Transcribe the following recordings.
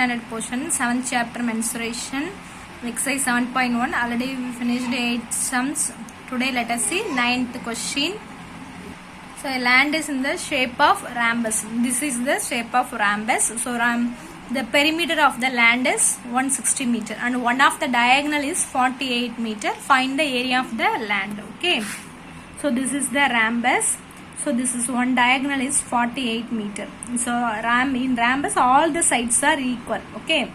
standard portion, 7th chapter mensuration, exercise 7.1. Already we finished 8 sums. Today let us see 9th question. So a land is in the shape of rhombus. This is the shape of rhombus. So the perimeter of the land is 160 meter and one of the diagonal is 48 meter. Find the area of the land. Okay. So this is the rhombus. So this is one diagonal is 48 meter. So in rhombus all the sides are equal. Okay.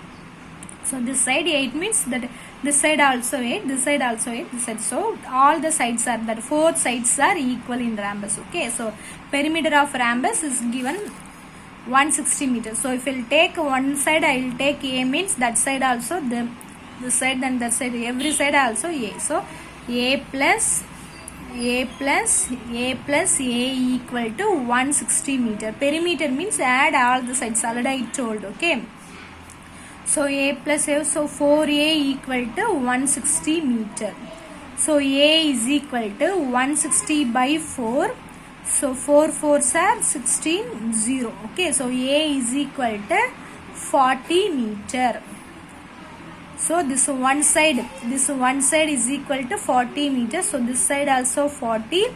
So this side 8 means that this side also 8, this side also 8, this side. So all the sides are that 4 sides are equal in rhombus. Okay. So perimeter of rhombus is given 160 meters. So if I'll take one side, I will take A means that side also this side, then that side, every side also A. So A plus A equal to 160 meter. Perimeter means add all the sides. Already I told. Okay. So A plus A, so 4A equal to 160 meter. So A is equal to 160 by 4. So 4 4s are 16, 0. Okay. So A is equal to 40 meter. So this one side is equal to 40 meters. So this side also 40,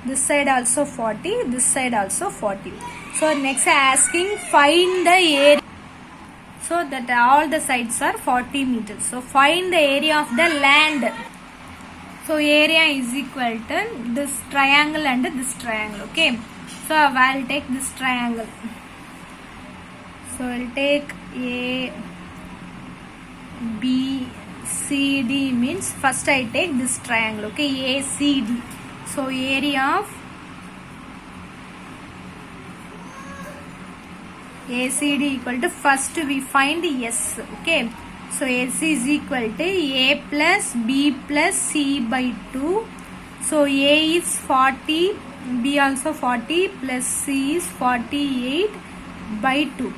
this side also 40, this side also 40. So next asking find the area. So that all the sides are 40 meters. So find the area of the land. So area is equal to this triangle and this triangle. Okay. So I'll take this triangle. So I'll take A, B, C, D means first I take this triangle. Okay. A, C, D. So area of ACD equal to first we find S. Okay. So AC is equal to A plus B plus C by 2. So A is 40, B also 40 plus C is 48 by 2.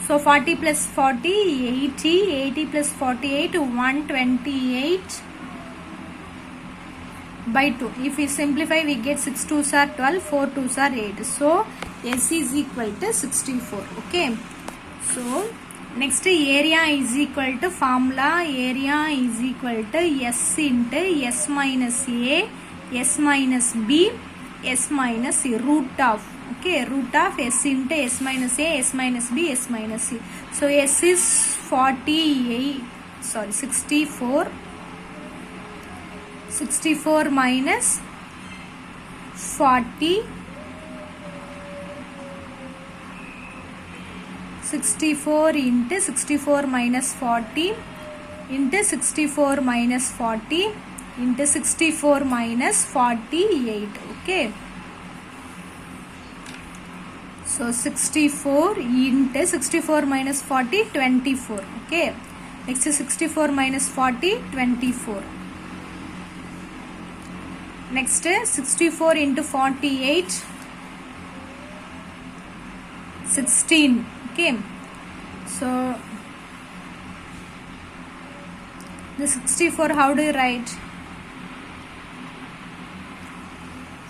So 40 plus 40, 80, 80 plus 48, 128 by 2. If we simplify, we get 6 2s are 12, 4 2s are 8. So S is equal to 64. Okay. So next area is equal to formula. Area is equal to S into S minus A, S minus B, S minus C, root of. Okay, root of S into S minus A, S minus B, S minus C. So S is 64. 64 minus 40. 64 into 64 minus 40 into 64 minus 40 into 64 minus 48. Okay. So 64 into 64 minus 40, 24. Okay. Next is 64 minus 40, 24. Next is 64 into 48, 16. Okay. So the 64 how do you write?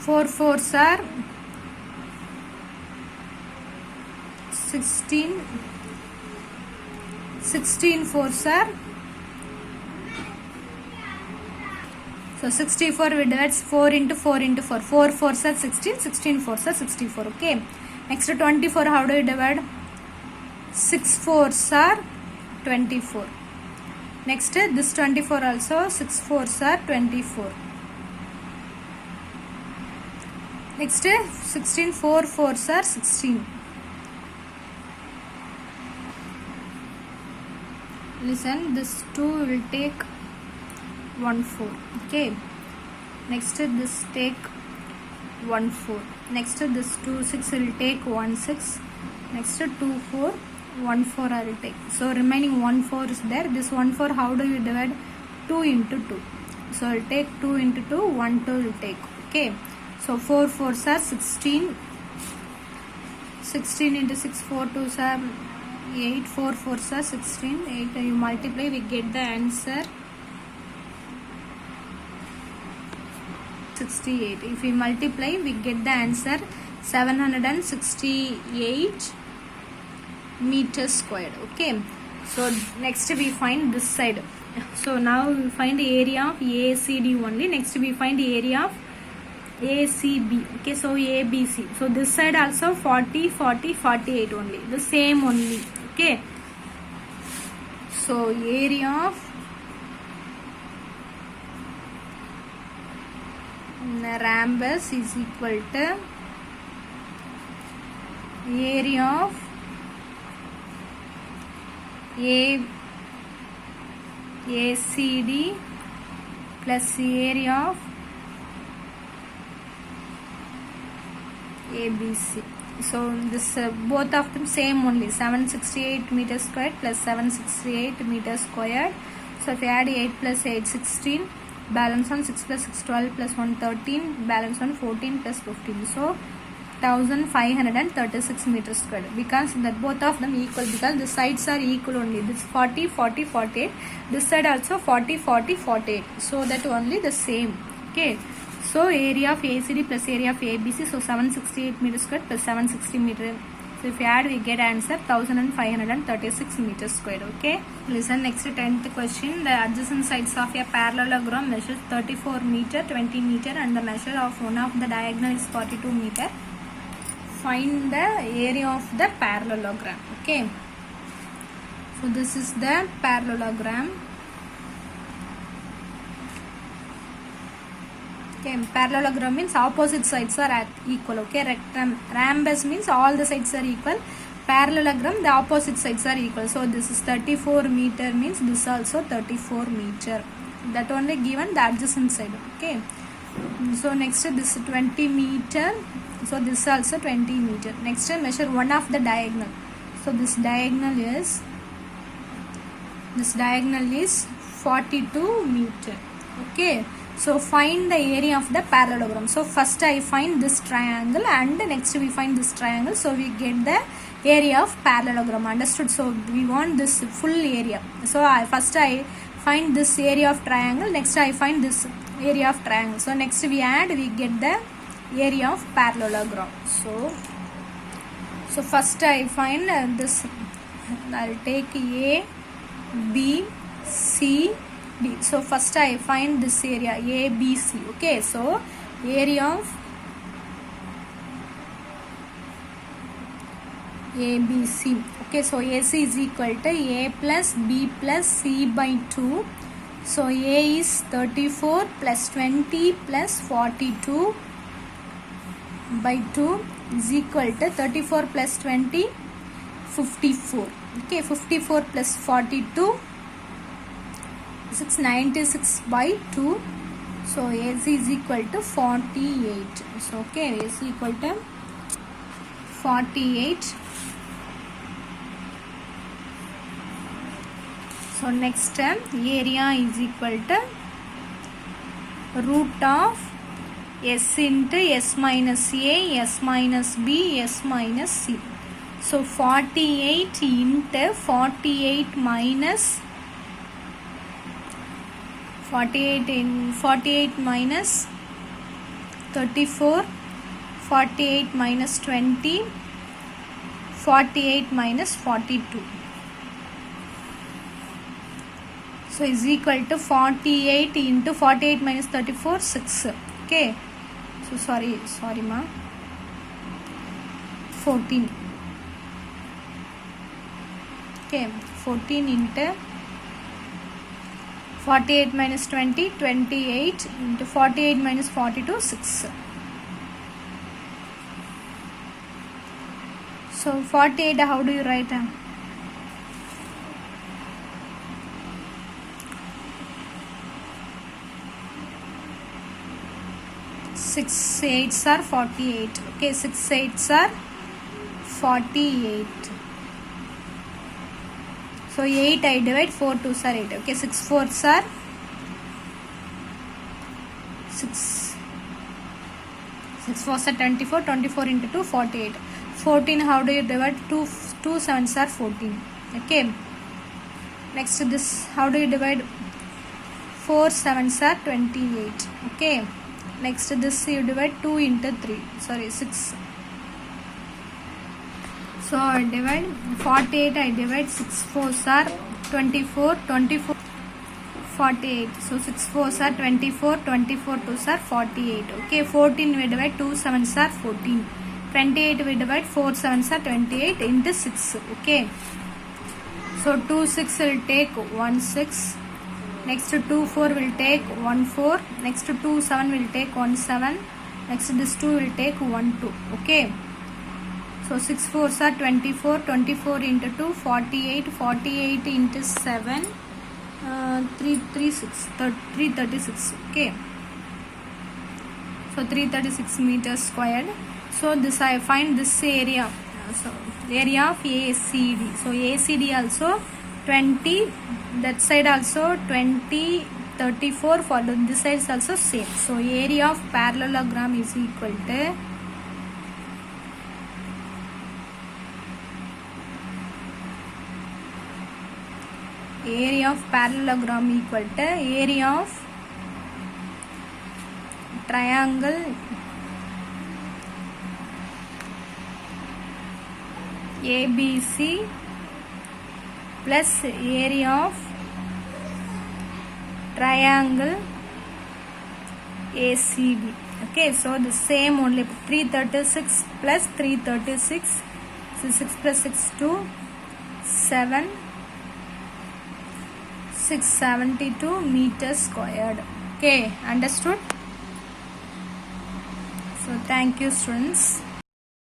4 4s are 16, 16 4s are, so 64 we divide 4 into 4 into 4. 4 4s are 16, 16 4s are 64. Okay. Next 24 how do you divide? 6 4s are 24. Next this 24 also 6 4s are 24. Next 16 4 4s are 16. Listen, this 2 will take 1 4. Okay. Next this take 1 4. Next this 2 6 will take 1 6. Next 2 4 1 4 I will take. So remaining 1 4 is there. This 1 4 how do you divide? 2 into 2. So I will take 2 into 2, 1 2 will take. Okay. So 4 4s are 16. 16 into 6, 4 2s are 8. 4 4s are 16. 8 you multiply, we get the answer 68. If we multiply, we get the answer 768 meters squared. Okay, so next we find this side. So now we find the area of ACD only. Next we find the area of ACB. Okay, so ABC. So this side also 40, 40, 48 only. The same only. Okay. So area of rhombus is equal to area of ACD plus area of ABC. So this both of them same only, 768 meters squared plus 768 meters squared. So if you add 8 plus 8 16, balance on 6 plus 6 12 plus 1 13, balance on 14 plus 15. So 1536 meters squared, because that both of them equal, because the sides are equal only. This 40 40 48, this side also 40 40 48, so that only the same. Okay, so area of ACD plus area of ABC, so 768 meters squared plus 760 meter. So if you add, we get answer 1536 meters squared. Okay, listen next 10th question. The adjacent sides of a parallelogram measures 34 meter, 20 meter, and the measure of one of the diagonal is 42 meter. Find the area of the parallelogram. Okay, so this is the parallelogram. Okay, parallelogram means opposite sides are equal. Okay, rhombus means all the sides are equal. Parallelogram, the opposite sides are equal. So this is 34 meter means this also 34 meter. That only given the adjacent side. Okay, so next this 20 meter. So this also 20 meter. Next measure one of the diagonal. So this diagonal is 42 meter. Okay, so find the area of the parallelogram. So first I find this triangle and next we find this triangle. So we get the area of parallelogram. Understood? So we want this full area. So first I find this area of triangle. Next I find this area of triangle. So next we add, we get the area of parallelogram. So first I find this. I'll take A, B, C, D. So first I find this area A, B, C. Okay, so area of ABC. Okay, so AC is equal to A plus B plus C by 2. So A is 34 plus 20 plus 42 by 2 is equal to 34 plus 20, 54. Okay, 54 plus 42, 696 by 2. So AC is equal to 48. So okay, AC equal to 48. So next area is equal to root of S into S minus A, S minus B, S minus C. So 48 into 48 minus 48 minus 34, 48 minus 20, 48 minus 42. So is equal to 48 into 48 minus 34, 6. Okay, so sorry ma, 14. Okay, 14 into 48 minus 20, 28 into 48 minus 42, 6. So 48, how do you write? 6 8s are 48. Okay, 6 8s are 48. So 8 I divide, 4 2s are 8. Okay, 6 4s are 6 4s are 24. 24 into 2, 48. 14, how do you divide? 2 7s are 14. Okay, next to this, how do you divide? 4 7s are 28. Okay, next to this you divide 2 into 3, sorry 6. So I divide 48, I divide 6 4s are 24, 24 48. So 6 4s are 24, 24 2s are 48. Okay, 14 we divide 2 7s are 14. 28 we divide 4 7s are 28 into 6. Okay. So 2 6 will take 1 6. Next 2 4 will take 1 4. Next 2 7 will take 1 7. Next this 2 will take 1 2. Okay. So 6 4s are 24. 24 into 2 48. 48 into 7. 336. Okay. So 336 meters squared. So this I find this area. So area of ACD. So ACD also 20. That side also 20. 34 for this side is also same. So area of parallelogram is equal to area of parallelogram equal to area of triangle ABC plus area of triangle ACD. Okay, so the same only 336 plus 336. So 6 plus 6 2 7 672 meters squared. Okay, understood? So thank you students.